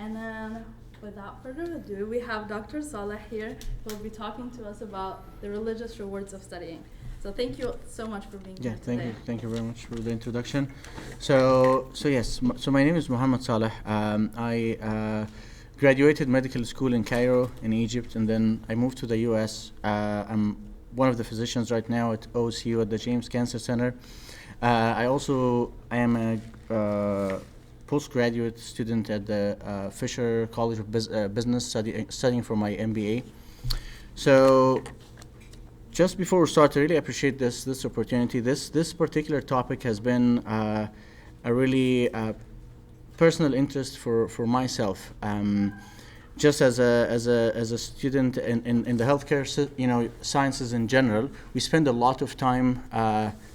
And then, without further ado, we have Dr. Saleh here who will be talking to us about the religious rewards of studying. So thank you so much for being here today. Thank you very much for the introduction. So yes, so my name is Muhammad Saleh. I graduated medical school in Cairo, in Egypt, and then I moved to the U.S. I'm one of the physicians right now at OSU at the James Cancer Center. I am a postgraduate student at the Fisher College of Business, studying for my MBA. So just before we start, I really appreciate this opportunity. This particular topic has been a really personal interest for myself. Just as a student in the healthcare sciences in general, we spend a lot of time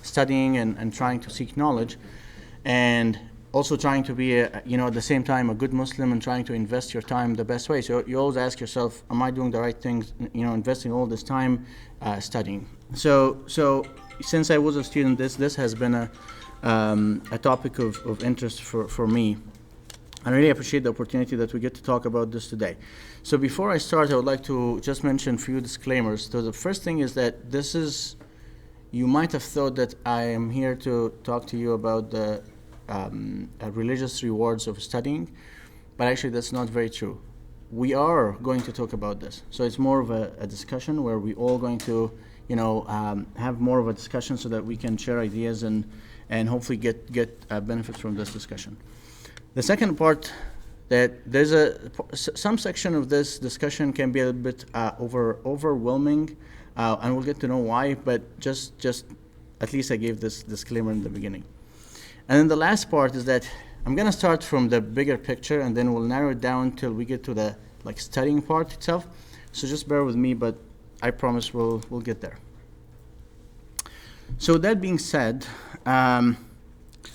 studying and trying to seek knowledge, and also trying to be at the same time a good Muslim and trying to invest your time the best way. So you always ask yourself, am I doing the right things? Investing all this time studying. So since I was a student, this has been a topic of interest for me. I really appreciate the opportunity that we get to talk about this today. So before I start, I would like to just mention a few disclaimers. So the first thing is that you might have thought that I am here to talk to you about the religious rewards of studying, but actually that's not very true. We are going to talk about this. So it's more of a discussion where we all going to, have more of a discussion so that we can share ideas and hopefully get benefits from this discussion. The second part, that there's some section of this discussion can be a bit overwhelming, and we'll get to know why, but just at least I gave this disclaimer in the beginning. And then the last part is that I'm going to start from the bigger picture, and then we'll narrow it down till we get to the studying part itself. So just bear with me, but I promise we'll get there. So that being said,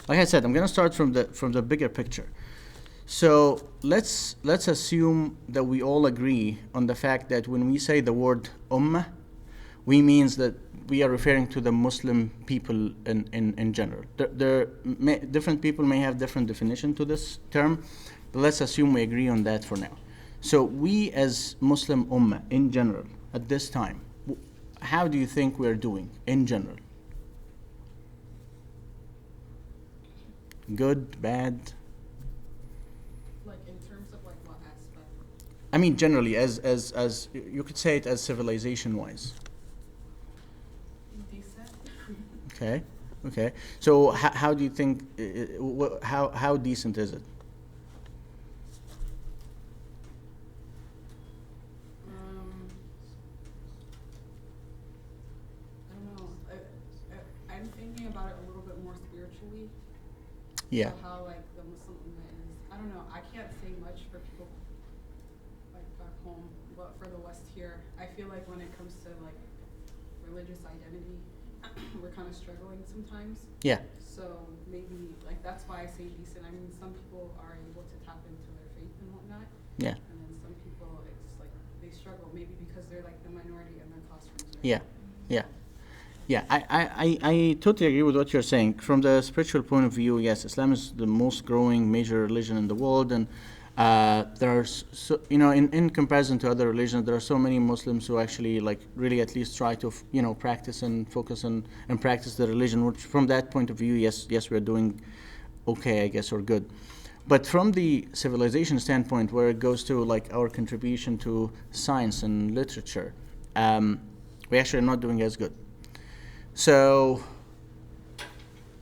like I said, I'm going to start from the bigger picture. So let's assume that we all agree on the fact that when we say the word Ummah, we means that we are referring to the Muslim people in general. Different people may have different definition to this term, but let's assume we agree on that for now. So we as Muslim Ummah in general, at this time, how do you think we're doing in general? Good, bad? Like in terms of like what aspect? I mean generally, as you could say it as civilization-wise. Okay. So how do you think? How decent is it? I don't know. I'm thinking about it a little bit more spiritually. Yeah. So how like the Muslim Ummah is. I don't know. I can't say much for people like back home, but for the West here, I feel like when it comes to like religious identity, we're kind of struggling sometimes. Yeah. So maybe like that's why I say decent. I mean, some people are able to tap into their faith and whatnot. Yeah. And then some people, it's like they struggle maybe because they're like the minority in their classrooms. Right? Yeah. I totally agree with what you're saying. From the spiritual point of view, yes, Islam is the most growing major religion in the world, and there are in comparison to other religions, there are so many Muslims who actually really at least try to practice and focus and practice the religion, which from that point of view, yes we're doing okay, I guess, or good. But from the civilization standpoint, where it goes to our contribution to science and literature, we actually are not doing as good. So,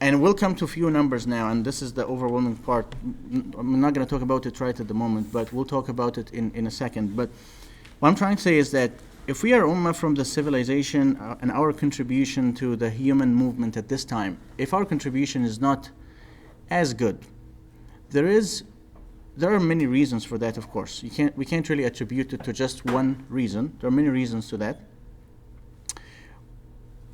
and we'll come to a few numbers now, and this is the overwhelming part. I'm not going to talk about it right at the moment, but we'll talk about it in a second. But what I'm trying to say is that if we are Ummah from the civilization and our contribution to the human movement at this time, if our contribution is not as good, there are many reasons for that, of course. We can't really attribute it to just one reason. There are many reasons to that.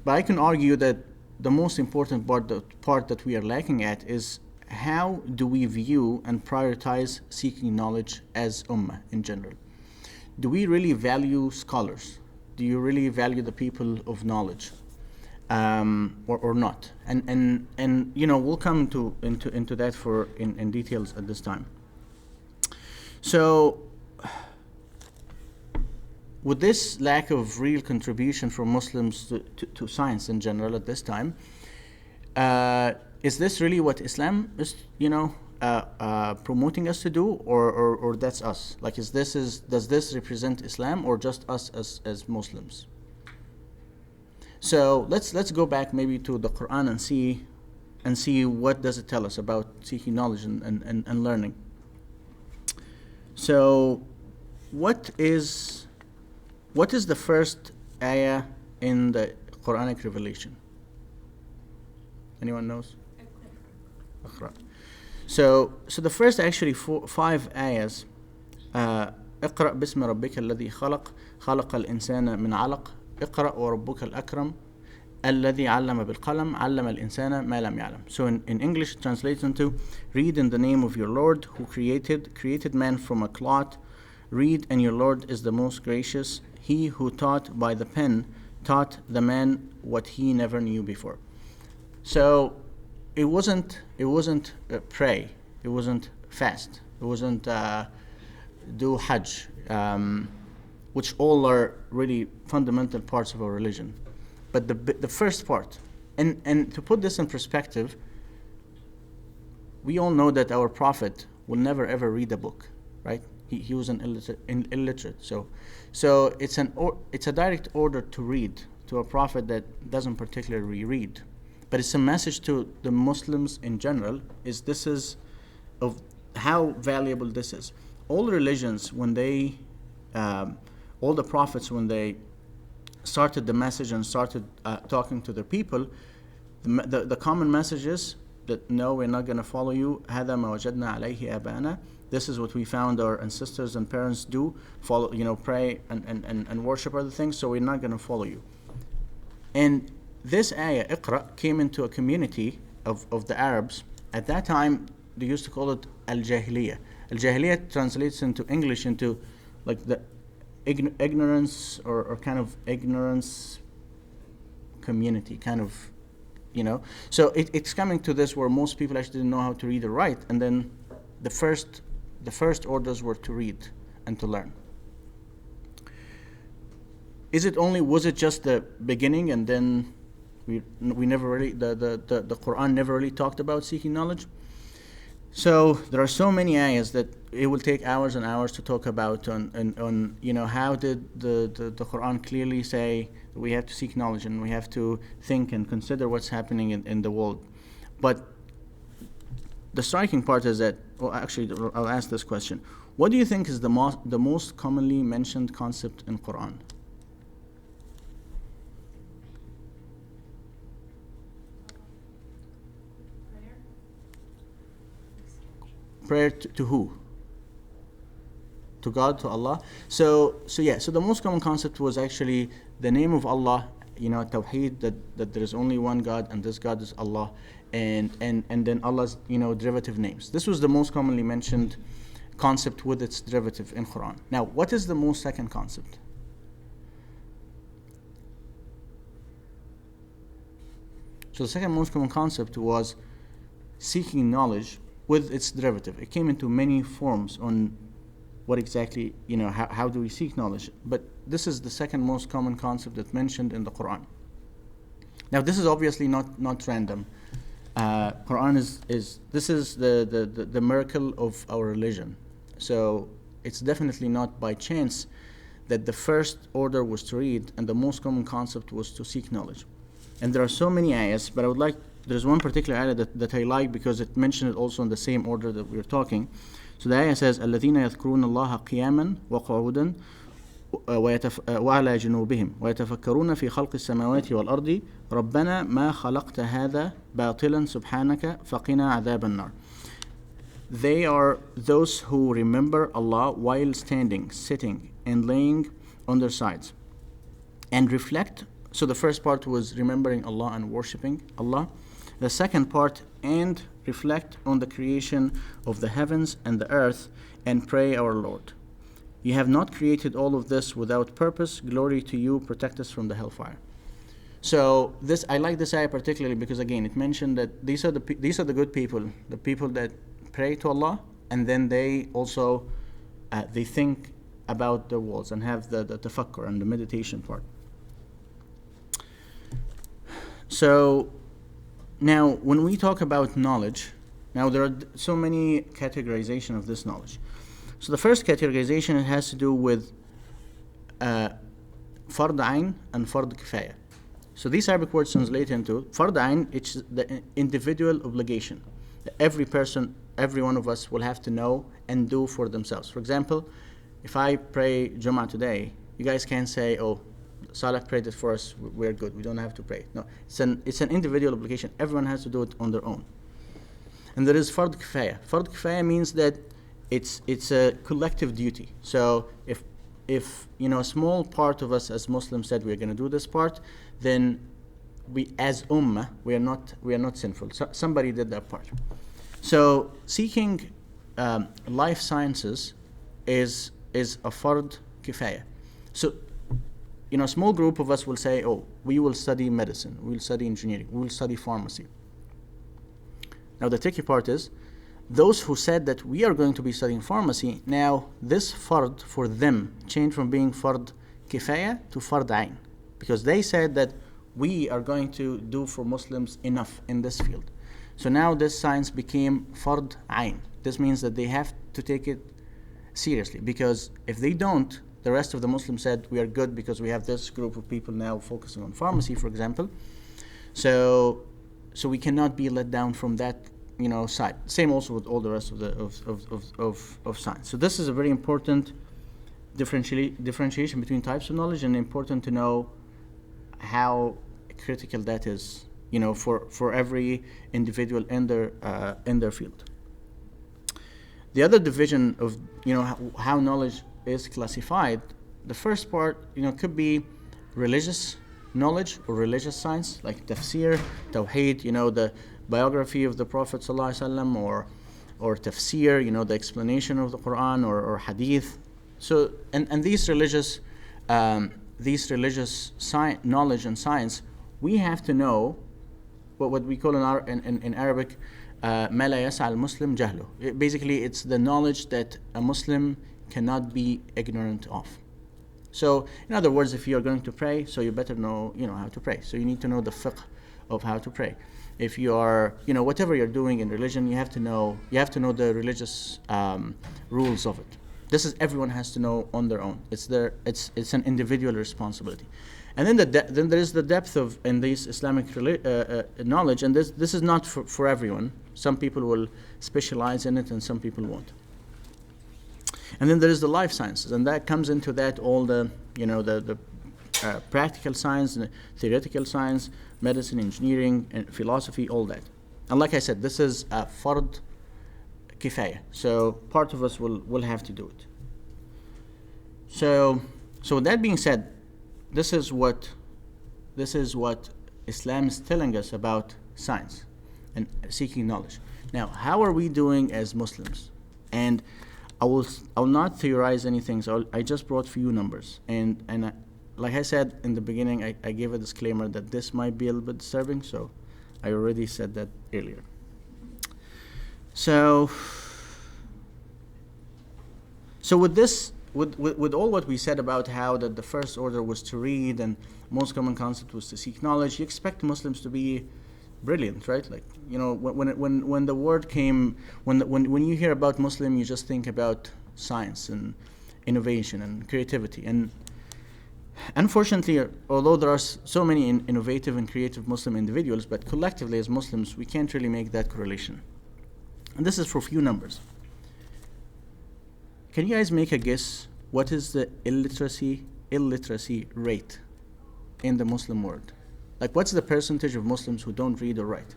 But I can argue that the most important part that we are lacking at is how do we view and prioritize seeking knowledge as Ummah in general? Do we really value scholars? Do you really value the people of knowledge, or not? And we'll come into that in details at this time. So, with this lack of real contribution from Muslims to science in general at this time, is this really what Islam is, promoting us to do, or that's us? Like, does this represent Islam or just us as Muslims? So let's go back maybe to the Quran and see what does it tell us about seeking knowledge and learning. So, what is the first ayah in the Quranic revelation? Anyone knows? Iqra. So the first actually 5 ayahs. اقرأ باسم ربك الذي خلق خلق الإنسان من علق اقرأ وربك الأكرم الذي علم بالقلم علم الإنسان ما لم يعلم. So in English it translates into, read in the name of your Lord who created man from a clot. Read, and your Lord is the most gracious. He who taught by the pen taught the man what he never knew before. So it wasn't pray, it wasn't fast, it wasn't do Hajj, which all are really fundamental parts of our religion. But the first part, and to put this in perspective, we all know that our Prophet will never ever read a book, right? He was an illiterate. So it's a direct order to read to a Prophet that doesn't particularly read. But it's a message to the Muslims in general, this is of how valuable this is. All religions, when they, all the prophets, when they started the message and started talking to their people, the common message is that no, we're not going to follow you. هذا ما وجدنا عليه آباءنا. This is what we found our ancestors and parents do, follow, pray and worship other things, so we're not going to follow you. And this ayah, Iqra, came into a community of the Arabs. At that time, they used to call it Al-Jahiliyyah. Al-Jahiliyyah translates into English into like the ignorance or kind of ignorance community, kind of, So it's coming to this where most people actually didn't know how to read or write, and then the first orders were to read and to learn. Was it just the beginning, and then we never really, the Quran never really talked about seeking knowledge? So there are so many ayahs that it will take hours and hours to talk about on how did the Quran clearly say that we have to seek knowledge and we have to think and consider what's happening in the world. But the striking part is that, actually I'll ask this question. What do you think is the most commonly mentioned concept in Quran? Prayer to who? To God, to Allah. So the most common concept was actually the name of Allah, Tawheed, that there is only one God and this God is Allah, and then Allah's derivative names. This was the most commonly mentioned concept with its derivative in Quran. Now, what is the most second concept? So the second most common concept was seeking knowledge with its derivative. It came into many forms on what exactly, how do we seek knowledge. But this is the second most common concept that's mentioned in the Quran. Now, this is obviously not random. Quran is the miracle of our religion. So it's definitely not by chance that the first order was to read and the most common concept was to seek knowledge. And there are so many ayahs, but there's one particular ayah that I like because it mentioned it also in the same order that we were talking. So the ayah says, الَّذِينَ يَذْكُرُونَ اللَّهَ قِيَامًا وَقُعُودًا وعلى جنوبهم ويتفكرون في خلق السماوات والأرض ربنا ما خلقت هذا باطلا سبحانك فقنا عذاب النار. They are those who remember Allah while standing, sitting, and laying on their sides, and reflect. So the first part was remembering Allah and worshipping Allah. The second part, and reflect on the creation of the heavens and the earth, and pray our Lord. You have not created all of this without purpose. Glory to you. Protect us from the hellfire. So I like this ayah particularly because again it mentioned that these are the good people, the people that pray to Allah, and then they also they think about the worlds and have the tafakkur and the meditation part. So now when we talk about knowledge, now there are so many categorization of this knowledge. So the first categorization, it has to do with fard ayn and fard kifaya. So these Arabic words translate into fard ayn, it's the individual obligation that every person, every one of us will have to know and do for themselves. For example, if I pray Jummah today, you guys can't say, oh, Salah prayed it for us, we're good, we don't have to pray. No, it's an individual obligation. Everyone has to do it on their own. And there is fard kifaya. Fard kifaya means that it's a collective duty. So if a small part of us as Muslims said we're going to do this part, then we as Ummah we are not sinful. So somebody did that part. So seeking life sciences is a fard kifaya. So a small group of us will say, oh, we will study medicine, we will study engineering, we will study pharmacy. Now the tricky part is, those who said that we are going to be studying pharmacy, now this fard for them changed from being fard kifaya to fard ayn, because they said that we are going to do for Muslims enough in this field. So now this science became fard ayn. This means that they have to take it seriously, because if they don't, the rest of the Muslims said we are good because we have this group of people now focusing on pharmacy, for example. So we cannot be let down from that side. Same also with all the rest of of science. So this is a very important differentiation between types of knowledge, and important to know how critical that is, for every individual in their field. The other division of how knowledge is classified, the first part could be religious knowledge or religious science, like tafsir, tawheed, the biography of the Prophet ﷺ, or tafsir, the explanation of the Quran, or hadith. So and these religious knowledge and science, we have to know what we call in Arabic ما لا يسع المسلم جهله. Basically, it's the knowledge that a Muslim cannot be ignorant of. So in other words, if you are going to pray, so you better know how to pray. So you need to know the fiqh of how to pray. If you are whatever you're doing in religion, you have to know the religious rules of it. This is everyone has to know on their own. It's an individual responsibility. And then then there is the depth in this Islamic knowledge, and this is not for everyone. Some people will specialize in it, and some people won't. And then there is the life sciences, and that comes into that all the practical science, and theoretical science, medicine, engineering, and philosophy, all that. And like I said, this is a fard kifaya. So part of us will have to do it. So with that being said, this is what Islam is telling us about science and seeking knowledge. Now, how are we doing as Muslims? And I will not theorize anything. So I just brought few numbers, and like I said in the beginning, I gave a disclaimer that this might be a little bit disturbing. So I already said that earlier. So with this, with all what we said about how that the first order was to read and most common concept was to seek knowledge, you expect Muslims to be brilliant, right? Like when the word came, when you hear about Muslim, you just think about science and innovation and creativity. And unfortunately, although there are so many innovative and creative Muslim individuals, but collectively as Muslims, we can't really make that correlation. And this is for few numbers. Can you guys make a guess what is the illiteracy rate in the Muslim world? Like, what's the percentage of Muslims who don't read or write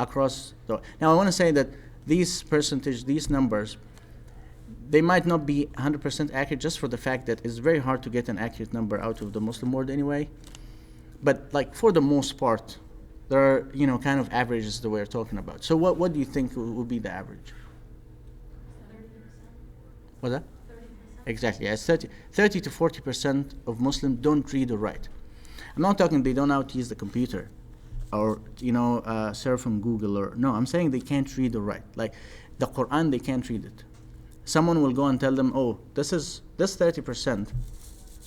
across the... Now, I want to say that these numbers, they might not be 100% accurate, just for the fact that it's very hard to get an accurate number out of the Muslim world anyway. But like, for the most part, there are, kind of averages that we're talking about. So what do you think would be the average? 30%. What's that? 30%. Exactly. Yes, 30 to 40% of Muslims don't read or write. I'm not talking they don't know how to use the computer or, surf on Google no, I'm saying they can't read or write. Like the Quran, they can't read it. someone will go and tell them, oh, this 30%,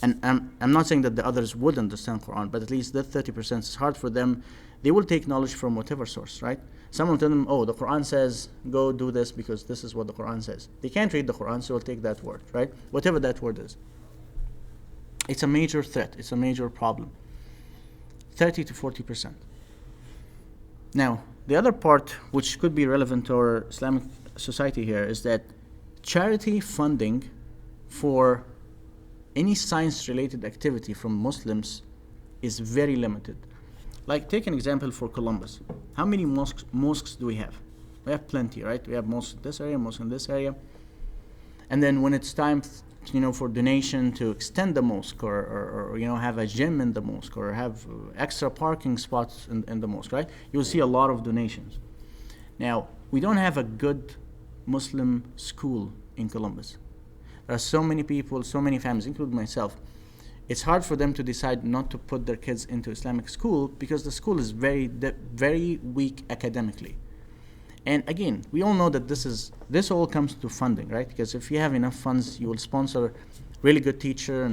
and I'm not saying that the others would understand Quran, but at least that 30% is hard for them. They will take knowledge from whatever source, right? Someone will tell them, oh, the Quran says, go do this because this is what the Quran says. They can't read the Quran, so they'll take that word, right? Whatever that word is. It's a major threat. It's a major problem. 30 to 40%. Now, the other part, which could be relevant to our Islamic society here, is that charity funding for any science-related activity from Muslims is very limited. Like, take an example for Columbus. How many mosques do we have? We have plenty, right? We have mosques in this area, mosques in this area. And then when it's time, for donation to extend the mosque, or have a gym in the mosque, or have extra parking spots in the mosque, right? You'll see a lot of donations. Now, we don't have a good Muslim school in Columbus. There are so many people, so many families, including myself. It's hard for them to decide not to put their kids into Islamic school because the school is very weak academically. And again, we all know that this all comes to funding, right? Because if you have enough funds, you will sponsor really good teachers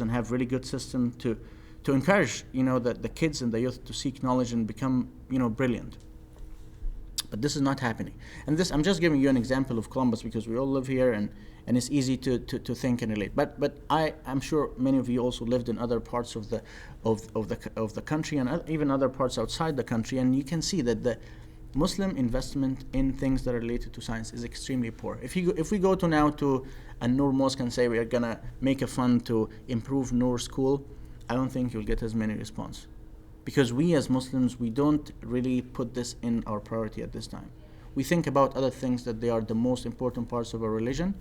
and have really good system to encourage, the kids and the youth to seek knowledge and become, brilliant. But this is not happening. And this, I'm just giving you an example of Columbus because we all live here and it's easy to think and relate. But I'm sure many of you also lived in other parts of the country and even other parts outside the country, and you can see that the Muslim investment in things that are related to science is extremely poor. If we go to a Noor mosque and say we are gonna make a fund to improve Noor school, I don't think you'll get as many response, because we as Muslims, we don't really put this in our priority at this time. We think about other things that they are the most important parts of our religion,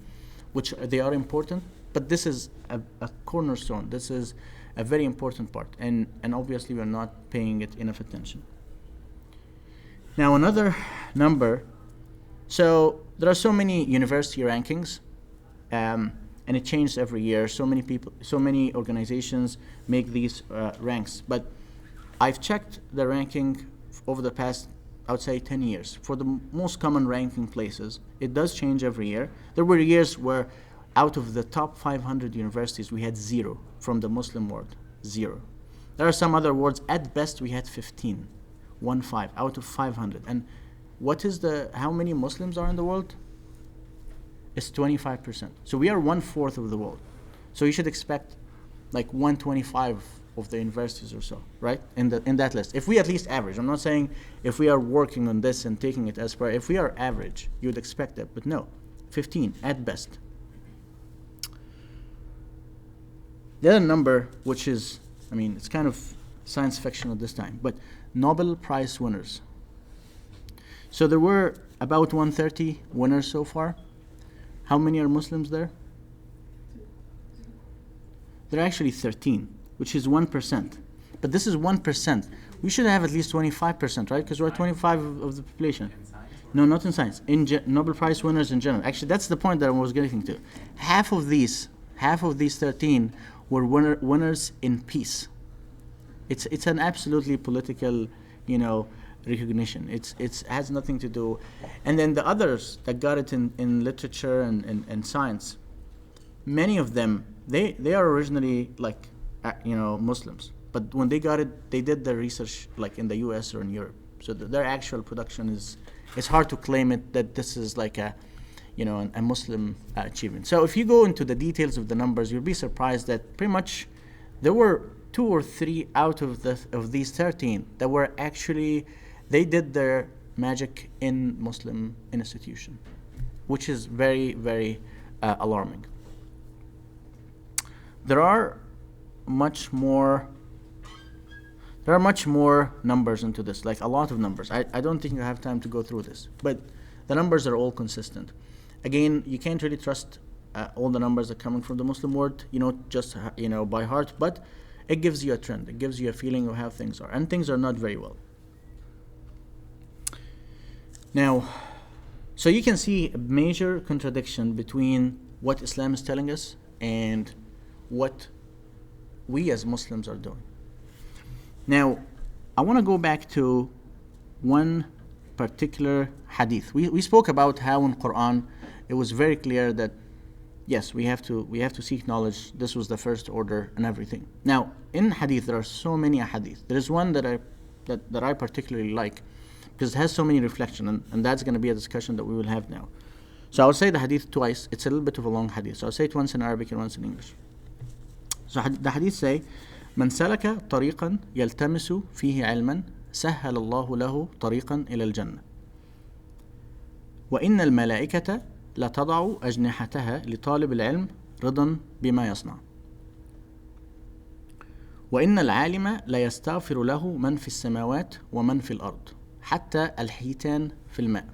which they are important, but this is a cornerstone. This is a very important part, and obviously we're not paying it enough attention. Now another number, so there are so many university rankings, and it changes every year. So many people, so many organizations make these ranks, but I've checked the ranking over the past, I would say 10 years. For the most common ranking places, it does change every year. There were years where out of the top 500 universities, we had 0 from the Muslim world, 0. There are some other words, at best we had 15. 15 out of 500. And how many Muslims are in the world? It's 25%. So we are 1/4 of the world. So you should expect like 125 of the universities or so, right? In that list. If we at least average, I'm not saying if we are working on this and taking it as per, if we are average, you would expect that, but no, 15 at best. The other number, which is, it's kind of science fiction at this time, but Nobel Prize winners. So there were about 130 winners so far. How many are Muslims there? There are actually 13, which is 1%. But this is 1%. We should have at least 25%, right? Because we're 25 of the population. No, not in science. Nobel Prize winners in general. Actually, that's the point that I was getting to. Half of these 13 were winners in peace. It's an absolutely political, recognition. It has nothing to do. And then the others that got it in literature and science, many of them, they are originally Muslims. But when they got it, they did their research like in the US or in Europe. So their actual production it's hard to claim it that this is like a Muslim achievement. So if you go into the details of the numbers, you'll be surprised that pretty much there were 2 or 3 out of these 13 that were actually, they did their magic in Muslim institution, which is very, very alarming. There are much more numbers into this, like a lot of numbers. I don't think I have time to go through this, but the numbers are all consistent. Again, you can't really trust all the numbers that are coming from the Muslim world, just by heart, but it gives you a trend. It gives you a feeling of how things are. And things are not very well. Now, so you can see a major contradiction between what Islam is telling us and what we as Muslims are doing. Now, I want to go back to one particular hadith. We spoke about how in Quran it was very clear that yes, we have to seek knowledge. This was the first order and everything. Now, in hadith, there are so many hadith. There is one that I particularly like because it has so many reflection, and that's going to be a discussion that we will have now. So I'll say the hadith twice. It's a little bit of a long hadith. So I'll say it once in Arabic and once in English. So the hadith say, من سلك طريقا يلتمس فيه علما سهل الله له طريقا إلى الجنة وإن الملائكة لتضع أجنحتها لطالب العلم رضا بما يصنع وإن العالم لا يستغفر له من في السماوات ومن في الأرض حتى الحيتان في الماء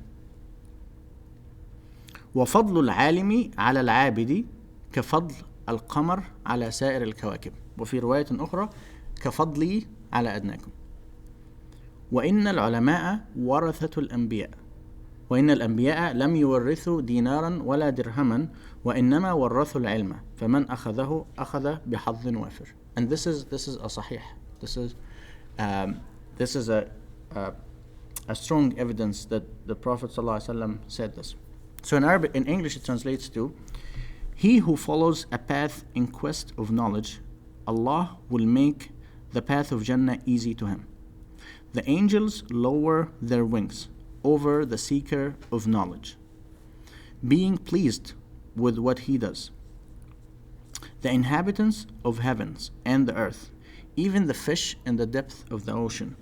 وفضل العالم على العابد كفضل القمر على سائر الكواكب وفي رواية أخرى كفضلي على أدناكم وإن العلماء ورثة الأنبياء وإن الأنبياء لم يورثوا دينارا ولا درهما وإنما ورثوا العلم فمن أخذه أخذ بحظ وافر. And this is a sahih. This is a strong evidence that the Prophet ﷺ said this. So in English it translates to, he who follows a path in quest of knowledge, Allah will make the path of Jannah easy to him. The angels lower their wings over the seeker of knowledge, being pleased with what he does. The inhabitants of heavens and the earth, even the fish in the depth of the ocean,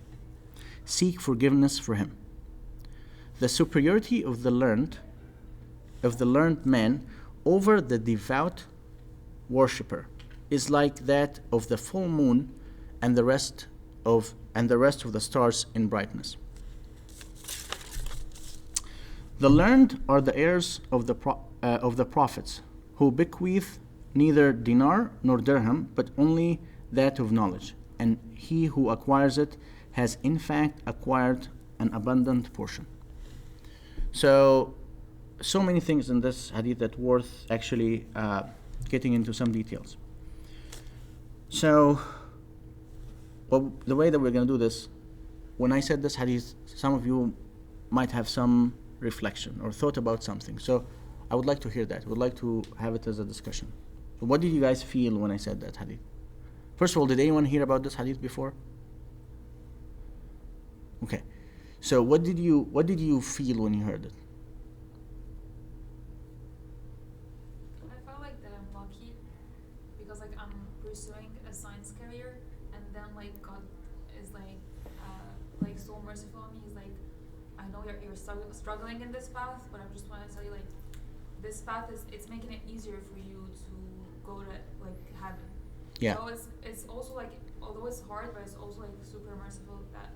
seek forgiveness for him. The superiority of the learned man over the devout worshipper is like that of the full moon and the rest of the stars in brightness. The learned are the heirs of the prophets, who bequeath neither dinar nor dirham, but only that of knowledge, and he who acquires it has in fact acquired an abundant portion. So many things in this hadith that worth actually getting into some details. So, the way that we're going to do this, when I said this hadith, some of you might have some reflection or thought about something. So I would like to hear that. I would like to have it as a discussion. So what did you guys feel when I said that hadith? First of all, did anyone hear about this hadith before? Okay. So what did you feel when you heard it? I felt like that I'm lucky because like I'm pursuing a science career, and then like God is like so merciful on me. He's like, I know you're struggling in this path, but I just want to tell you like this path it's making it easier for you to go to like heaven. Yeah. So it's also like, although it's hard, but it's also like super merciful that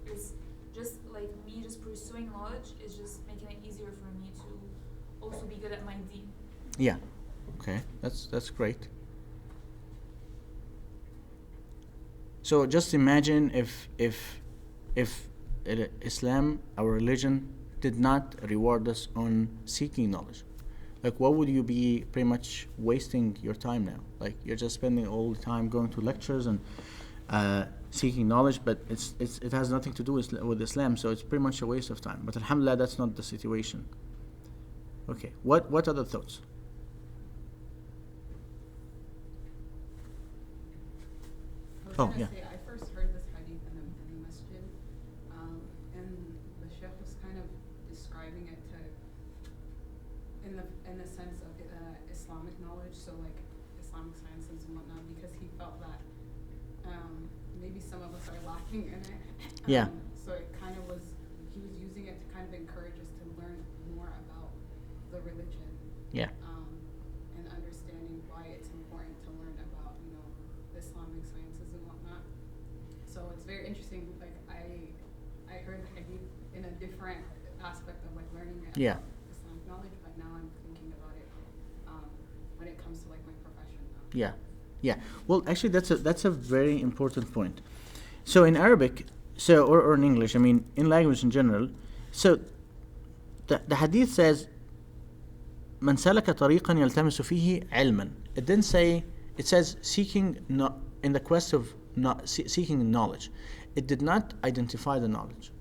it's just like me just pursuing knowledge is just making it easier for me to also be good at my deen. Yeah. Okay. That's great. So just imagine if Islam, our religion, did not reward us on seeking knowledge. Like, what would you be pretty much wasting your time now? Like, you're just spending all the time going to lectures and seeking knowledge, but it has nothing to do with Islam, so it's pretty much a waste of time. But alhamdulillah, that's not the situation. Okay, what other thoughts? Oh, yeah. I first heard this hadith in the masjid, and the sheikh was kind of describing it in the sense of Islamic knowledge, so like Islamic sciences and whatnot, because he felt that maybe some of us are lacking in it. Yeah. So it kind of was, he was using it to kind of encourage us to learn more about the religion. Yeah. And understanding why it's important to learn about, Islamic sciences and whatnot. So it's very interesting. Like I heard the hadith in a different aspect of like learning about Islamic knowledge, but now I'm thinking about it when it comes to like my profession now. Yeah. Well, actually, that's a very important point. So in Arabic, or in English, I mean, in language in general, so the hadith says, "Man salaka tariqan yaltamisu fihi ilman." It didn't say. It says seeking in the quest of seeking knowledge. It did not identify the knowledge.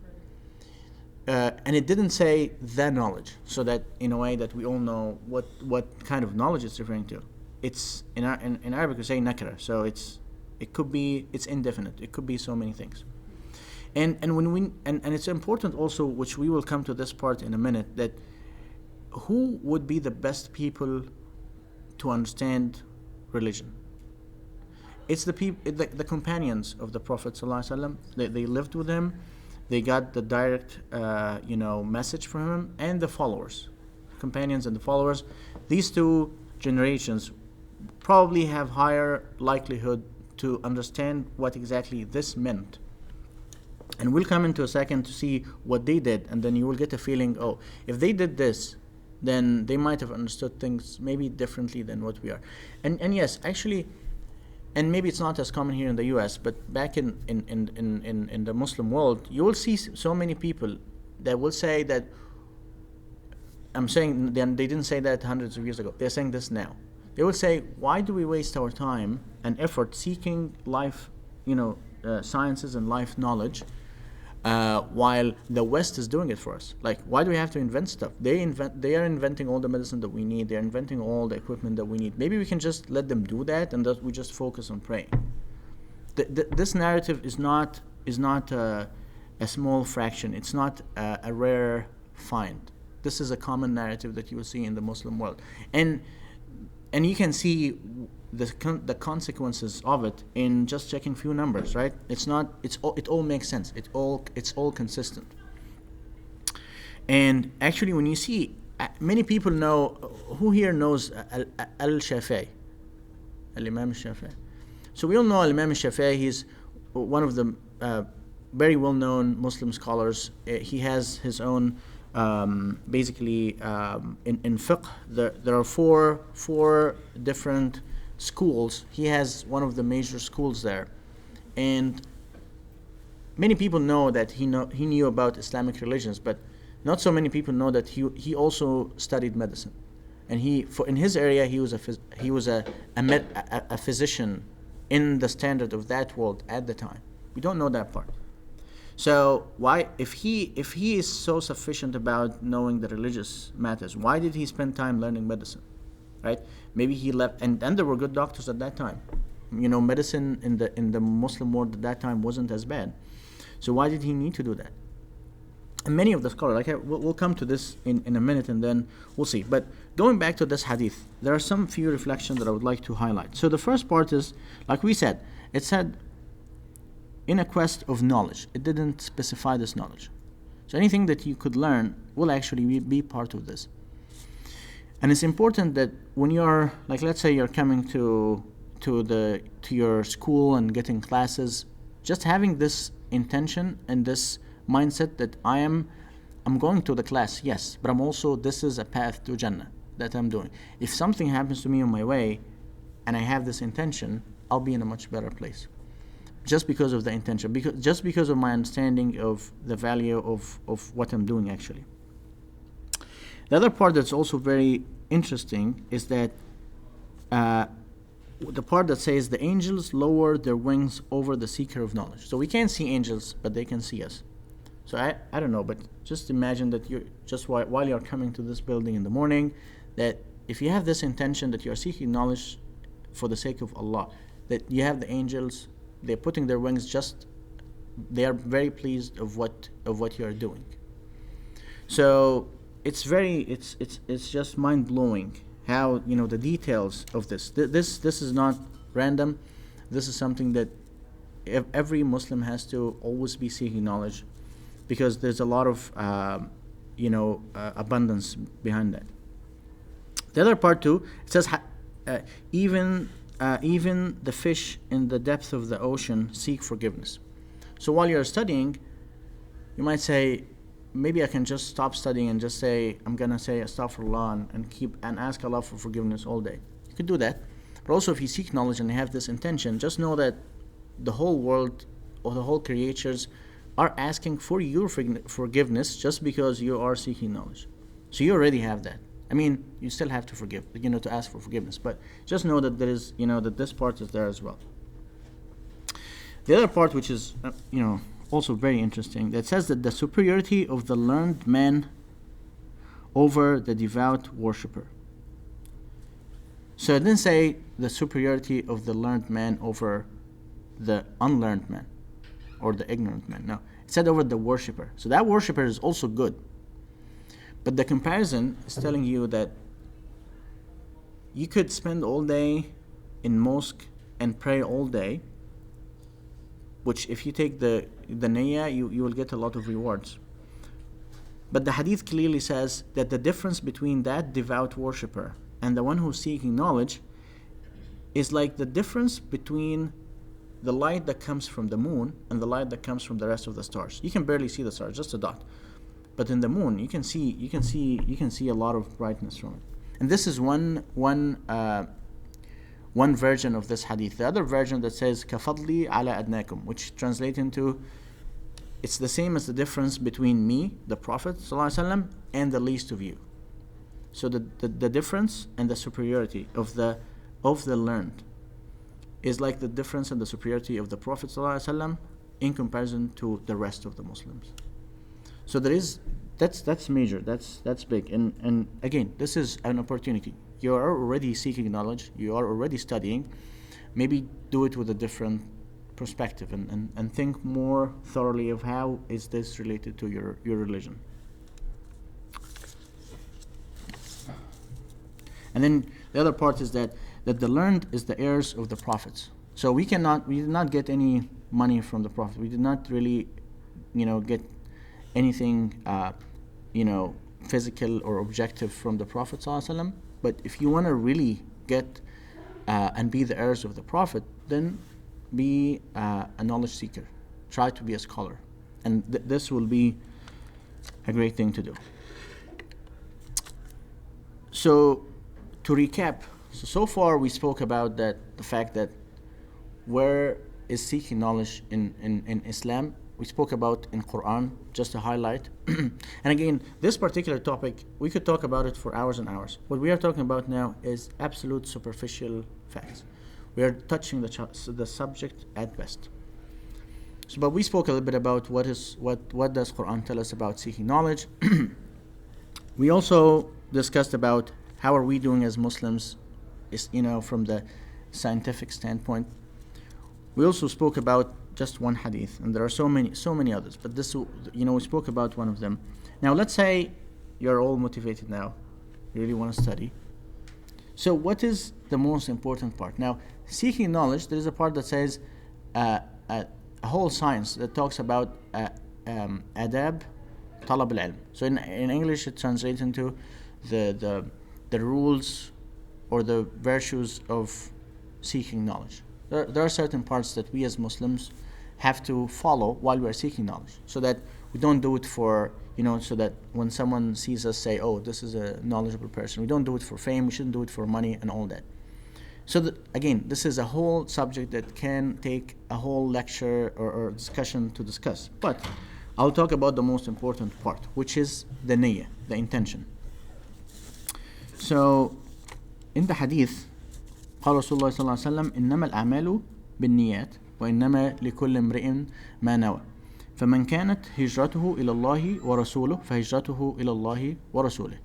and it didn't say the knowledge, so that in a way that we all know what kind of knowledge it's referring to. It's in Arabic we say nakra, so it's indefinite. It could be so many things. And it's important also, which we will come to this part in a minute, that who would be the best people to understand religion? It's the companions of the Prophet ﷺ. They lived with him. They got the direct, message from him, and the followers, companions and the followers. These two generations probably have higher likelihood to understand what exactly this meant. And we'll come into a second to see what they did, and then you will get a feeling, oh, if they did this, then they might have understood things maybe differently than what we are. And yes, actually, and maybe it's not as common here in the US, but back in the Muslim world, you will see so many people that will say that, I'm saying, then they didn't say that hundreds of years ago, they're saying this now. They will say, why do we waste our time and effort seeking life, sciences and life knowledge, while the West is doing it for us? Like, why do we have to invent stuff? They are inventing all the medicine that we need. They're inventing all the equipment that we need. Maybe we can just let them do that, and that we just focus on praying. This narrative is not a small fraction. It's not a rare find. This is a common narrative that you will see in the Muslim world, and you can see the consequences of it in just checking few numbers, right? It all makes sense. It's all consistent. And actually, when you see, many people know, who here knows Al-Shafi'i, Al-Imam Shafi'i? So we all know Al-Imam Shafi'i. He's one of the very well-known Muslim scholars. He has his own, basically, in fiqh, there are four different schools. He has one of the major schools there, and many people know that he knew about Islamic religions, but not so many people know that he also studied medicine, and in his area he was a physician in the standard of that world at the time. We don't know that part. So why, if he is so sufficient about knowing the religious matters, why did he spend time learning medicine? Right? Maybe he left, and there were good doctors at that time. Medicine in the Muslim world at that time wasn't as bad. So why did he need to do that? And many of the scholars, we'll come to this in a minute, and then we'll see. But going back to this hadith, there are some few reflections that I would like to highlight. So the first part is, like we said, it said, in a quest of knowledge. It didn't specify this knowledge. So anything that you could learn will actually be part of this. And it's important that when you're, like, let's say you're coming to your school and getting classes, just having this intention and this mindset that I'm going to the class, yes, but this is a path to Jannah that I'm doing. If something happens to me on my way and I have this intention, I'll be in a much better place. Just because of the intention, because of my understanding of the value of what I'm doing actually. The other part that's also very interesting is that the part that says the angels lower their wings over the seeker of knowledge. So we can't see angels, but they can see us. So I don't know, but just imagine that you just while you're coming to this building in the morning, that if you have this intention that you're seeking knowledge for the sake of Allah, that you have the angels, they're putting their wings, they are very pleased of what you are doing. So it's just mind blowing how the details of this is not random. This is something that every Muslim has to always be seeking knowledge, because there's a lot of abundance behind that. The other part too, it says even the fish in the depth of the ocean seek forgiveness. So while you're studying, you might say, maybe I can just stop studying and just say, I'm gonna say astaghfirullah and ask Allah for forgiveness all day. You could do that. But also, if you seek knowledge and you have this intention, just know that the whole world or the whole creatures are asking for your forgiveness just because you are seeking knowledge. So you already have that. I mean, you still have to forgive, to ask for forgiveness. But just know that there is, that this part is there as well. The other part, which is, also very interesting, that says that the superiority of the learned man over the devout worshipper. So it didn't say the superiority of the learned man over the unlearned man or the ignorant man. No, it said over the worshipper. So that worshipper is also good. But the comparison is telling you that you could spend all day in mosque and pray all day, which if you take the neyya, you will get a lot of rewards. But the hadith clearly says that the difference between that devout worshipper and the one who's seeking knowledge is like the difference between the light that comes from the moon and the light that comes from the rest of the stars. You can barely see the stars, just a dot. But in the moon, you can see a lot of brightness from it. And this is one version of this hadith. The other version that says kafadli ala adnakum, which translates into, it's the same as the difference between me, the Prophet ﷺ, and the least of you. So the difference and the superiority of the learned is like the difference and the superiority of the Prophet ﷺ in comparison to the rest of the Muslims. So that's major, that's big. And again, this is an opportunity. You are already seeking knowledge, you are already studying. Maybe do it with a different perspective and think more thoroughly of how is this related to your religion. And then the other part is that the learned is the heirs of the prophets. So we did not get any money from the Prophet. We did not really, get anything, physical or objective from the Prophet ﷺ. But if you want to really get and be the heirs of the Prophet, then be a knowledge seeker. Try to be a scholar. And this will be a great thing to do. So to recap, so far we spoke about the fact that where is seeking knowledge in Islam. We spoke about in Quran, just to highlight. And again, this particular topic, we could talk about it for hours and hours. What we are talking about now is absolute superficial facts. We are touching the subject at best. So, but we spoke a little bit about what does Quran tell us about seeking knowledge. We also discussed about how are we doing as Muslims, from the scientific standpoint. We also spoke about just one hadith, and there are so many others, but this, we spoke about one of them. Now let's say you're all motivated now, you really want to study. So what is the most important part? Now, seeking knowledge, there is a part that says a whole science that talks about adab talab al-ilm. So in English it translates into the rules or the virtues of seeking knowledge. There are certain parts that we as Muslims have to follow while we are seeking knowledge, so that we don't do it for, so that when someone sees us say, oh, this is a knowledgeable person. We don't do it for fame, we shouldn't do it for money and all that. So again, this is a whole subject that can take a whole lecture or discussion to discuss. But I'll talk about the most important part, which is the niyya, the intention. So in the hadith, قال رسول الله صلى الله عليه وسلم إنما الأعمال بالنيات وإنما لكل امرئ ما نوى فمن كانت هجرته إلى الله ورسوله فهجرته إلى الله ورسوله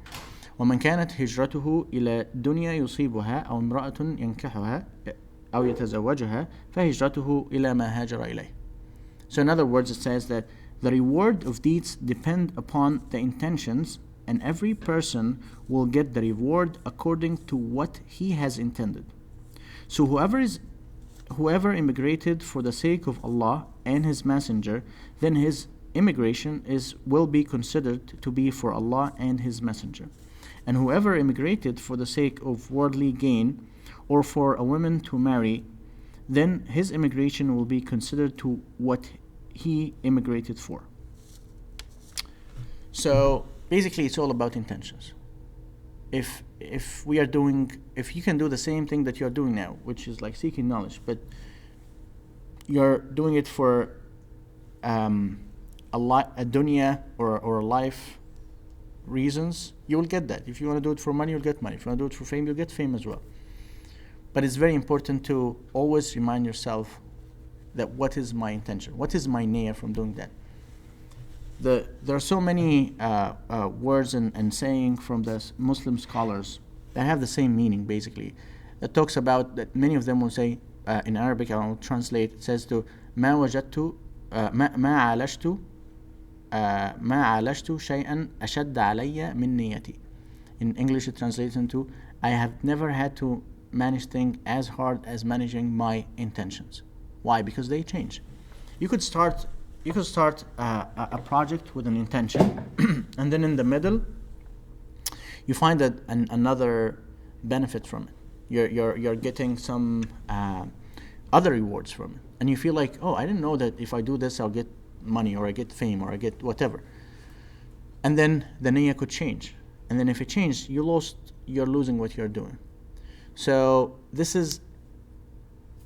ومن كانت هجرته إلى دنيا يصيبها أو امرأة ينكحها أو يتزوجها فهجرته إلى ما هاجر إليه. So in other words, it says that the reward of deeds depend upon the intentions, and every person will get the reward according to what he has intended. So whoever immigrated for the sake of Allah and His Messenger, then his immigration will be considered to be for Allah and His Messenger. And whoever immigrated for the sake of worldly gain or for a woman to marry, then his immigration will be considered to what he immigrated for. So basically it's all about intentions. If you can do the same thing that you're doing now, which is like seeking knowledge, but you're doing it for a dunya or a life reasons, you will get that. If you want to do it for money, you'll get money. If you want to do it for fame, you'll get fame as well. But it's very important to always remind yourself that what is my intention? What is my niyya from doing that? There are so many words and saying from the Muslim scholars that have the same meaning, basically. That talks about that many of them will say in Arabic, I will translate, it says to ما وجدت ما عالجت ما عالجت شيئا أشد علي من نيتي. In English it translates into I have never had to manage things as hard as managing my intentions. Why? Because they change. You could start a project with an intention and then in the middle you find that another benefit from it. You're getting some other rewards from it, and you feel like, oh, I didn't know that if I do this I'll get money or I get fame or I get whatever. And then the niyyah could change, and then if it changed, you're losing what you're doing. So this is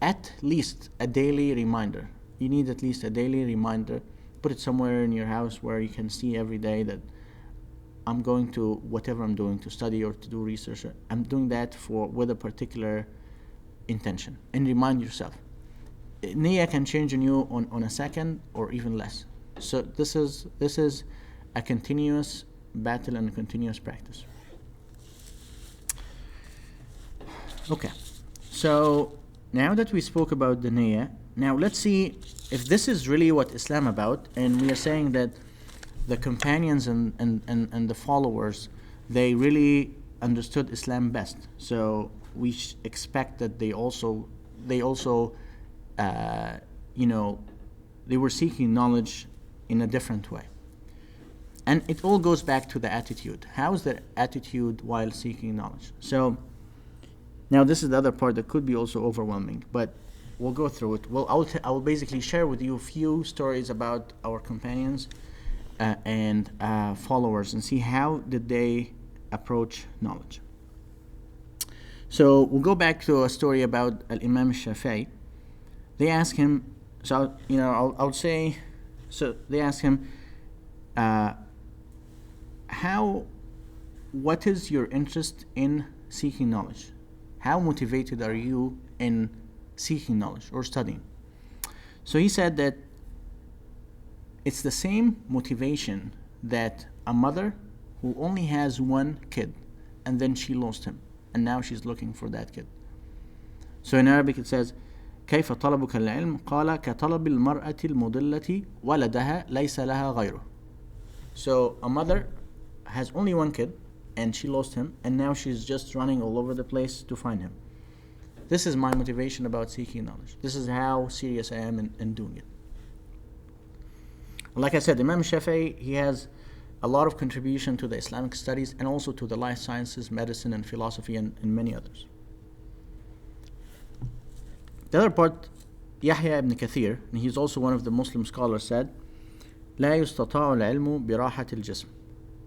at least a daily reminder. You need at least a daily reminder. Put it somewhere in your house where you can see every day that I'm going to, whatever I'm doing, to study or to do research, I'm doing that with a particular intention. And remind yourself. Niyyah can change in you on a second or even less. So this is a continuous battle and a continuous practice. Okay, so now that we spoke about the niyyah, now let's see if this is really what Islam about, and we are saying that the companions and the followers, they really understood Islam best. So we expect that they also they were seeking knowledge in a different way. And it all goes back to the attitude. How is the attitude while seeking knowledge? So now this is the other part that could be also overwhelming, but we'll go through it. I will basically share with you a few stories about our companions and followers and see how did they approach knowledge. So we'll go back to a story about Imam Shafi'i. They ask him, so I'll say, so they ask him, what is your interest in seeking knowledge? How motivated are you in seeking knowledge or studying? So he said that it's the same motivation that a mother who only has one kid and then she lost him and now she's looking for that kid. So in Arabic it says كيف طلبك العلم قال كطلب المرأة المضلة ولدها ليس لها غيره. So a mother has only one kid and she lost him and now she's just running all over the place to find him. This is my motivation about seeking knowledge. This is how serious I am in doing it. Like I said, Imam Shafi'i, he has a lot of contribution to the Islamic studies and also to the life sciences, medicine and philosophy and many others. The other part, Yahya ibn Kathir, and he's also one of the Muslim scholars, said, لا يستطاع العلم براحة الجسم.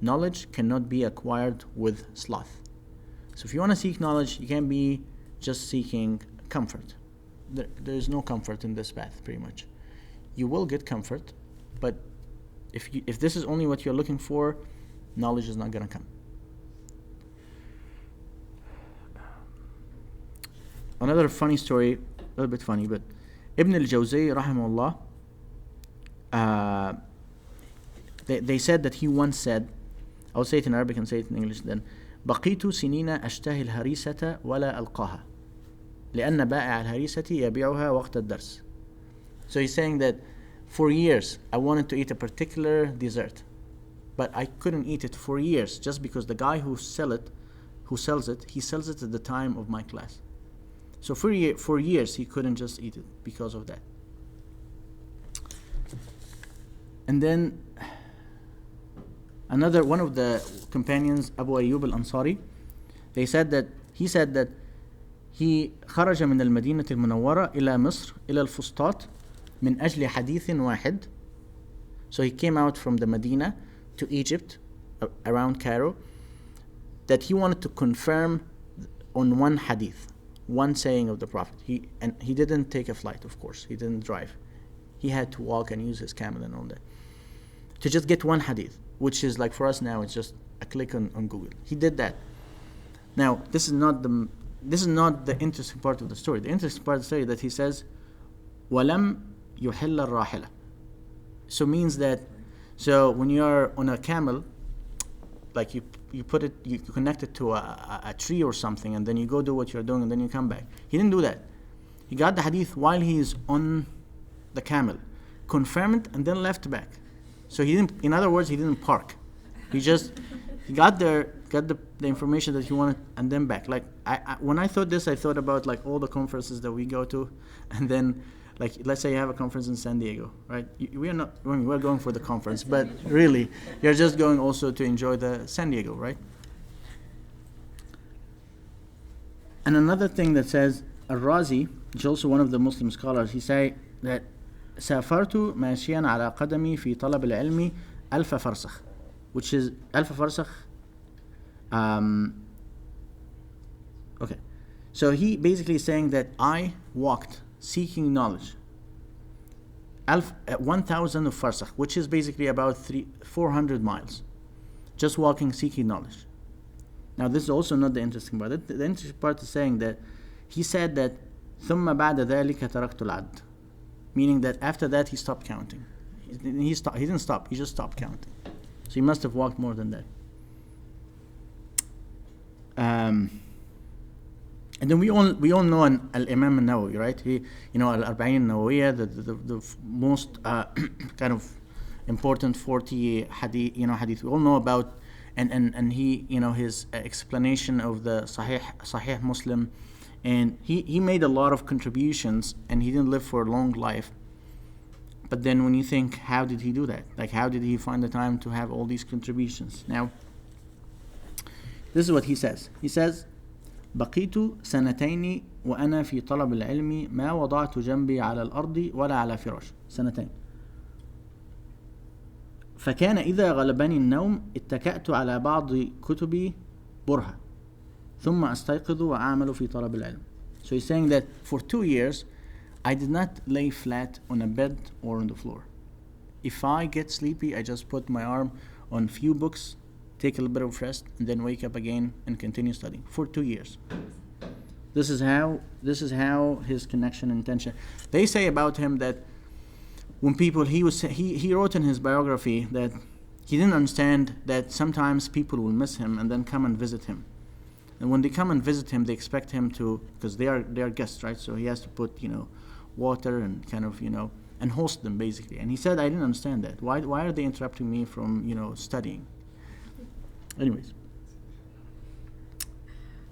Knowledge cannot be acquired with sloth. So if you want to seek knowledge, you can't be just seeking comfort. There is no comfort in this path, pretty much. You will get comfort, but if this is only what you're looking for, knowledge is not going to come. Another funny story, a little bit funny, but Ibn al-Jawzi, rahimahullah, they said that he once said, I'll say it in Arabic and say it in English then, بقيت سنين أشتهي الهريسة ولا ألقاها لأن بائع الهريسة يبيعها وقت الدرس. So he's saying that for years I wanted to eat a particular dessert, but I couldn't eat it for years just because the guy who sells it, he sells it at the time of my class. So for years he couldn't just eat it because of that. And then another one of the companions, Abu Ayyub al-Ansari, he said that he خرج من المدينة المنورة إلى مصر إلى الفسطاط من أجل حديث واحد. So he came out from the Medina to Egypt, around Cairo, that he wanted to confirm on one hadith, one saying of the Prophet. He didn't take a flight, of course. He didn't drive. He had to walk and use his camel and all that to just get one hadith, which is like for us now, it's just a click on Google. He did that. Now, this is not the interesting part of the story. The interesting part of the story is that he says, وَلَمْ يحل الراحلة. So means that, so when you're on a camel, like you put it, you connect it to a tree or something, and then you go do what you're doing, and then you come back. He didn't do that. He got the hadith while he is on the camel, confirmed it, and then left back. So he didn't, in other words, he didn't park. He got there, got the information that he wanted, and then back. Like when I thought this, I thought about like all the conferences that we go to, and then like let's say you have a conference in San Diego, right? We're going for the conference, but really you're just going also to enjoy the San Diego, right? And another thing that says Al-Razi, which is also one of the Muslim scholars, he say that سافرت ماشيا على قدمي في طلب العلم ألف فرسخ, which is ألف فرسخ. Okay, so he basically is saying that I walked seeking knowledge 1,000 of farsakh, which is basically about 400 miles, just walking seeking knowledge. Now this is also not the interesting part. The interesting part is saying that he said that ثم بعد ذلك تركت العد, meaning that after that he stopped counting. He didn't stop, he just stopped counting. So he must have walked more than that. And then we all know Al-Imam Al-Nawawi, right? He, Al-Arba'in Nawawiyya, the most kind of important 40 hadith, hadith we all know about, and he, his explanation of the Sahih Muslim, and he made a lot of contributions, and he didn't live for a long life. But then when you think, how did he do that? Like, how did he find the time to have all these contributions? Now, this is what he says. He says, بقيت سنتين وأنا في طلب العلم ما وضعت جنبي على الأرض ولا على فراش. سنتين. فكان إذا غلبني النوم اتكأت على بعض كتبي برهة ثم أستيقظ وأعمل في طلب العلم. So he's saying that for 2 years I did not lay flat on a bed or on the floor. If I get sleepy, I just put my arm on few books, take a little bit of rest, and then wake up again and continue studying for 2 years. This is how his connection and intention. They say about him that when people, he wrote in his biography that he didn't understand that sometimes people will miss him and then come and visit him. And when they come and visit him, they expect him to, because they are guests, right? So he has to put, water and kind of, and host them basically. And he said, I didn't understand that. Why are they interrupting me from, studying? Anyways,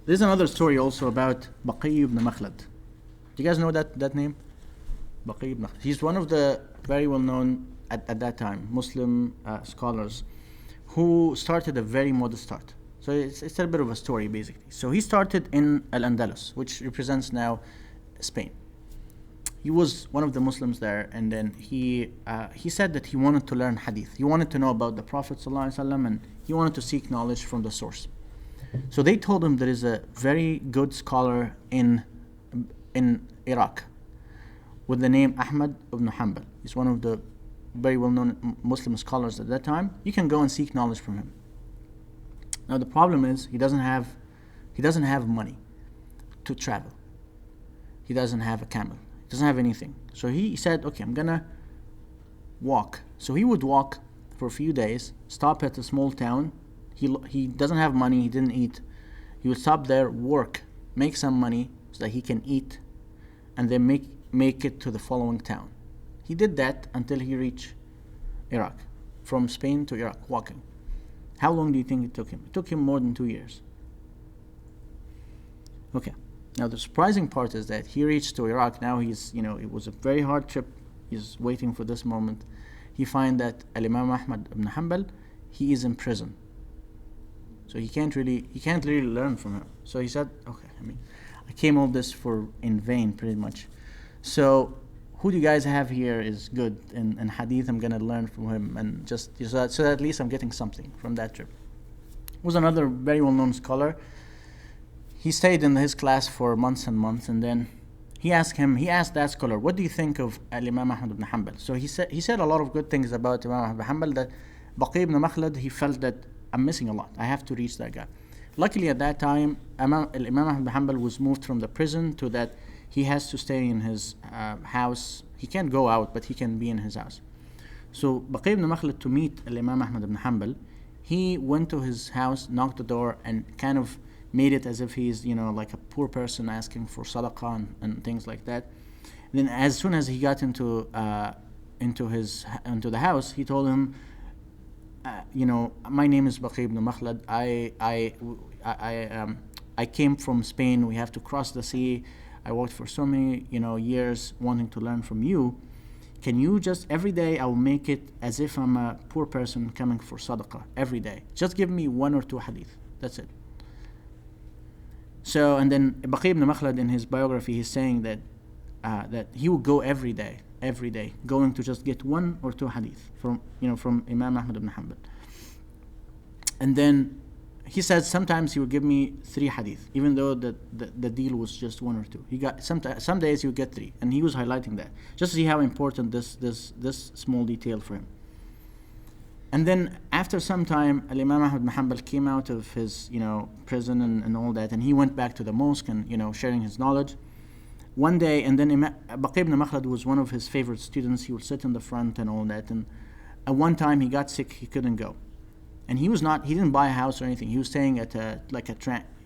there's another story also about Baqi ibn Makhlad. Do you guys know that name? Baqi ibn Makhlad. He's one of the very well-known, at that time, Muslim scholars who started a very modest start. So it's a bit of a story, basically. So he started in Al-Andalus, which represents now Spain. He was one of the Muslims there, and then he said that he wanted to learn Hadith. He wanted to know about the Prophet ﷺ, and he wanted to seek knowledge from the source. So they told him there is a very good scholar in Iraq with the name Ahmad ibn Hanbal. He's one of the very well-known Muslim scholars at that time. You can go and seek knowledge from him. Now the problem is he doesn't have money to travel. He doesn't have a camel. He doesn't have anything. So he said, okay, I'm gonna walk. So he would walk for a few days, stop at a small town. He doesn't have money, he didn't eat. He would stop there, work, make some money so that he can eat, and then make it to the following town. He did that until he reached Iraq, from Spain to Iraq, walking. How long do you think it took him? It took him more than 2 years. Okay. Now the surprising part is that he reached to Iraq. Now he's, it was a very hard trip. He's waiting for this moment. He finds that Al-Imam Ahmad ibn Hanbal, he is in prison. So he can't really learn from him. So he said, okay, I came all this in vain pretty much. So who do you guys have here is good in Hadith? I'm gonna learn from him, and just so that at least I'm getting something from that trip. Was another very well-known scholar. He stayed in his class for months and months, and then he asked that scholar, what do you think of Imam Ahmad ibn Hanbal? So he said a lot of good things about Imam Ahmad ibn Hanbal, that Baqi ibn Makhlad, he felt that I'm missing a lot. I have to reach that guy. Luckily at that time, Imam Ahmad ibn Hanbal was moved from the prison to that he has to stay in his house. He can't go out, but he can be in his house. So Baqi ibn Makhlad, to meet Imam Ahmad ibn Hanbal, he went to his house, knocked the door, and kind of made it as if he's, like a poor person asking for sadaqah and things like that. And then as soon as he got into the house, he told him, my name is Baqi ibn Makhlad. I came from Spain. We have to cross the sea. I worked for so many, years wanting to learn from you. Can you just, every day I will make it as if I'm a poor person coming for sadaqah every day. Just give me 1 or 2 hadith. That's it. So, and then Baqi ibn Makhlad in his biography, he's saying that he would go every day, going to just get 1 or 2 hadith from Imam Ahmad ibn Hanbal. And then he said sometimes he would give me 3 hadith, even though the deal was just 1 or 2. He got some days he would get 3, and he was highlighting that just to see how important this small detail for him. And then after some time, Imam Ahmad ibn Hanbal came out of his prison and all that, and he went back to the mosque and sharing his knowledge. One day, and then Baqi ibn Makhlad was one of his favorite students. He would sit in the front and all that. And at one time he got sick, he couldn't go. And he didn't buy a house or anything. He was staying at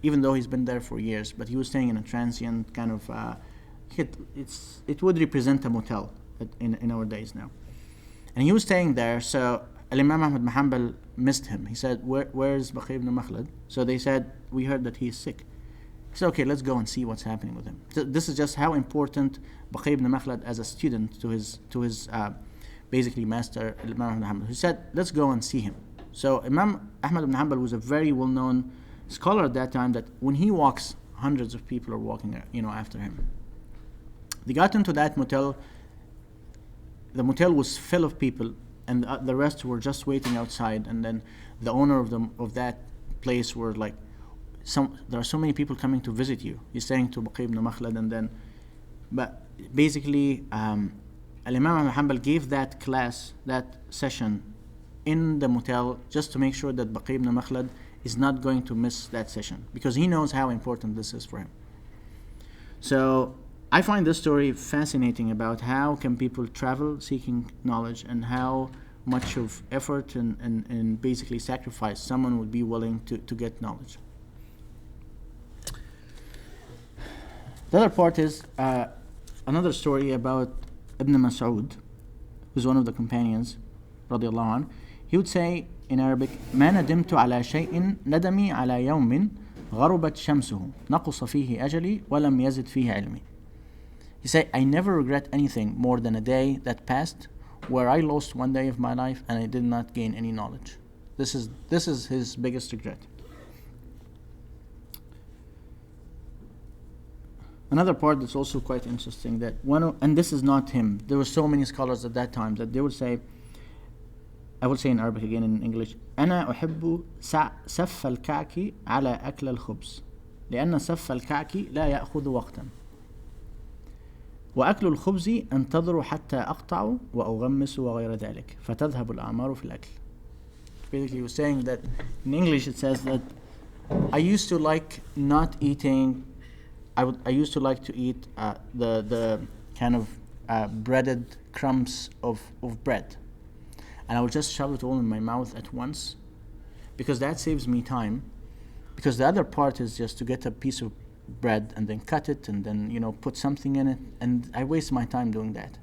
even though he's been there for years, but he was staying in a transient kind of, it would represent a motel in our days now. And he was staying there, so Imam Ahmad ibn Hanbal missed him. He said, where is Baqi ibn Makhlad? So they said, we heard that he is sick. He said, okay, let's go and see what's happening with him. This is just how important Baqi ibn Makhlad as a student to his basically master, Imam Ahmad ibn Hanbal. He said, let's go and see him. So Imam Ahmad ibn Hanbal was a very well-known scholar at that time, that when he walks, hundreds of people are walking after him. They got into that motel. The motel was full of people, and the rest were just waiting outside. And then the owner of that place were like, there are so many people coming to visit you. He's saying to Baqi ibn Makhlad, but basically Imam Ahmad Hanbal gave that class, that session in the motel, just to make sure that Baqi ibn Makhlad is not going to miss that session, because he knows how important this is for him. So I find this story fascinating about how can people travel seeking knowledge, and how much of effort and basically sacrifice someone would be willing to get knowledge. The other part is another story about Ibn Mas'ud, who's one of the companions, radiallahu anhu. He would say in Arabic, ما ندمت على شيء ندمي على يوم غربت شمسه نقص فيه أجلي ولم يزد فيه علمي. He said, I never regret anything more than a day that passed where I lost 1 day of my life and I did not gain any knowledge. This is his biggest regret. Another part that's also quite interesting, that and this is not him. There were so many scholars at that time that they would say, I will say in Arabic again, in English, أنا أحب سف الكعك على أكل الخبز لأن سف الكعك لا يأخذ وقتا وأكل الخبز أنتظر حتى أقطع وأغمس وغير ذلك فتذهب الأعمار في الأكل. Basically, he was saying that in English it says that I used to like not eating. I used to like to eat the kind of breaded crumbs of bread, and I would just shove it all in my mouth at once, because that saves me time. Because the other part is just to get a piece of bread and then cut it and then put something in it, and I waste my time doing that.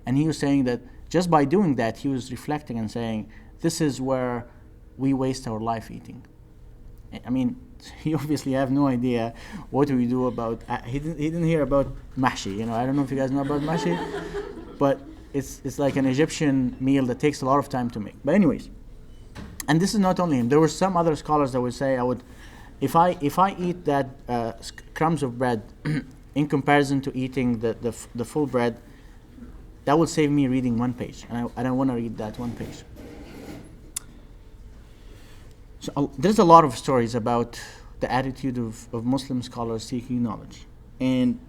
And he was saying that just by doing that, he was reflecting and saying, this is where we waste our life eating. I mean, he obviously have no idea what we do about. He didn't hear about mahshi. I don't know if you guys know about mahshi, but it's like an Egyptian meal that takes a lot of time to make. But anyways, and this is not only him. There were some other scholars that would say, if I eat that crumbs of bread in comparison to eating the full bread, that would save me reading 1 page, and I don't want to read that 1 page. So there's a lot of stories about the attitude of Muslim scholars seeking knowledge. And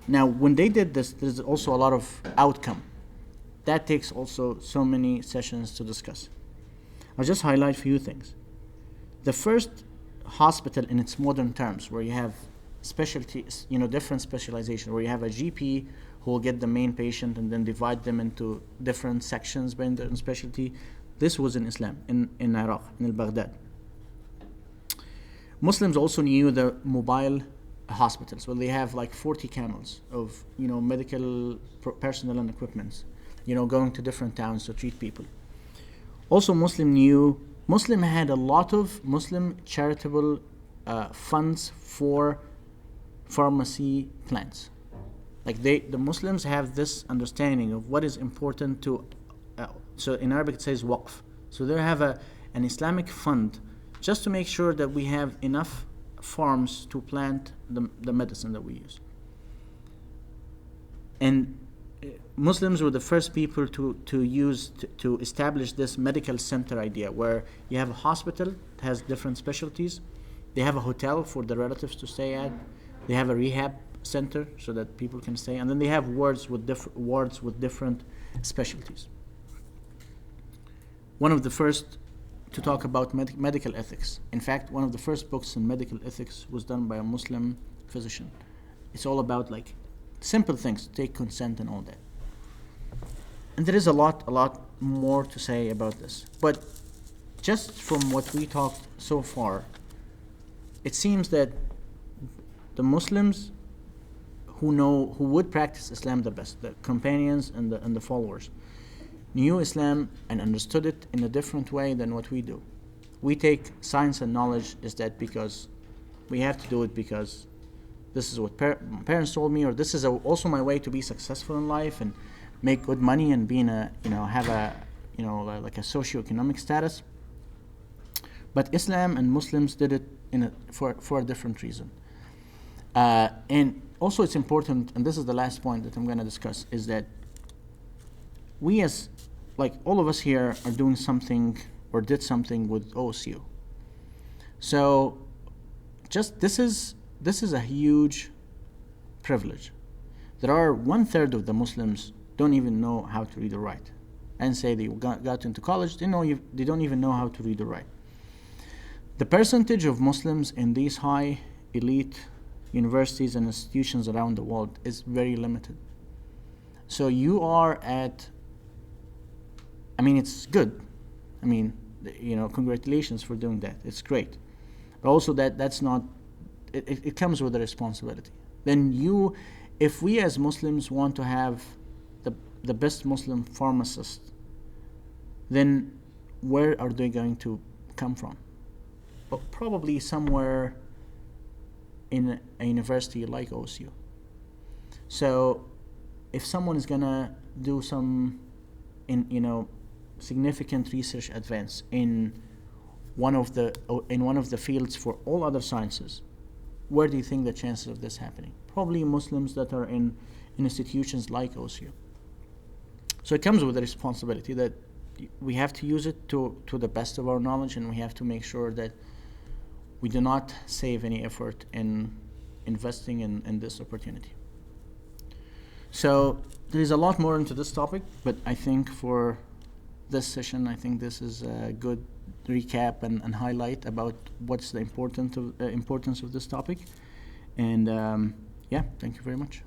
now when they did this, there's also a lot of outcome. That takes also so many sessions to discuss. I'll just highlight a few things. The first hospital in its modern terms, where you have specialties, different specialization, where you have a GP who will get the main patient and then divide them into different sections by their specialty. This was in Islam, in Iraq, in Baghdad. Muslims also knew the mobile hospitals. Well, they have like 40 camels of medical personnel and equipments, going to different towns to treat people. Also, Muslim had a lot of Muslim charitable funds for pharmacy plans. Like the Muslims have this understanding of what is important to. So in Arabic it says waqf. So they have an Islamic fund just to make sure that we have enough farms to plant the medicine that we use. And Muslims were the first people to establish this medical center idea, where you have a hospital that has different specialties, they have a hotel for the relatives to stay at, they have a rehab center so that people can stay, and then they have wards with different specialties. One of the first to talk about medical ethics. In fact, one of the first books in medical ethics was done by a Muslim physician. It's all about like simple things, take consent and all that. And there is a lot more to say about this. But just from what we talked so far, it seems that the Muslims who would practice Islam the best, the companions and the followers, knew Islam and understood it in a different way than what we do. We take science and knowledge is that because we have to do it because this is what parents told me, or this is also my way to be successful in life and make good money and be in have a like a socioeconomic status. But Islam and Muslims did it for a different reason. And also it's important, and this is the last point that I'm going to discuss, is that we as all of us here are doing something or did something with OSU. So just this is a huge privilege. There are 1/3 of the Muslims don't even know how to read or write, and say they got into college, they don't even know how to read or write. The percentage of Muslims in these high elite universities and institutions around the world is very limited. So you are at, it's good. Congratulations for doing that. It's great. But also that's not, it comes with a responsibility. Then if we as Muslims want to have the best Muslim pharmacist, then where are they going to come from? Well, probably somewhere in a university like OSU. So if someone is gonna do some significant research advance in one of the fields for all other sciences, where do you think the chances of this happening? Probably Muslims that are in institutions like OSU. So it comes with a responsibility that we have to use it to the best of our knowledge, and we have to make sure that we do not save any effort in investing in this opportunity. So there is a lot more into this topic, but I think for this session, I think this is a good recap and highlight about what's the importance of this topic. And thank you very much.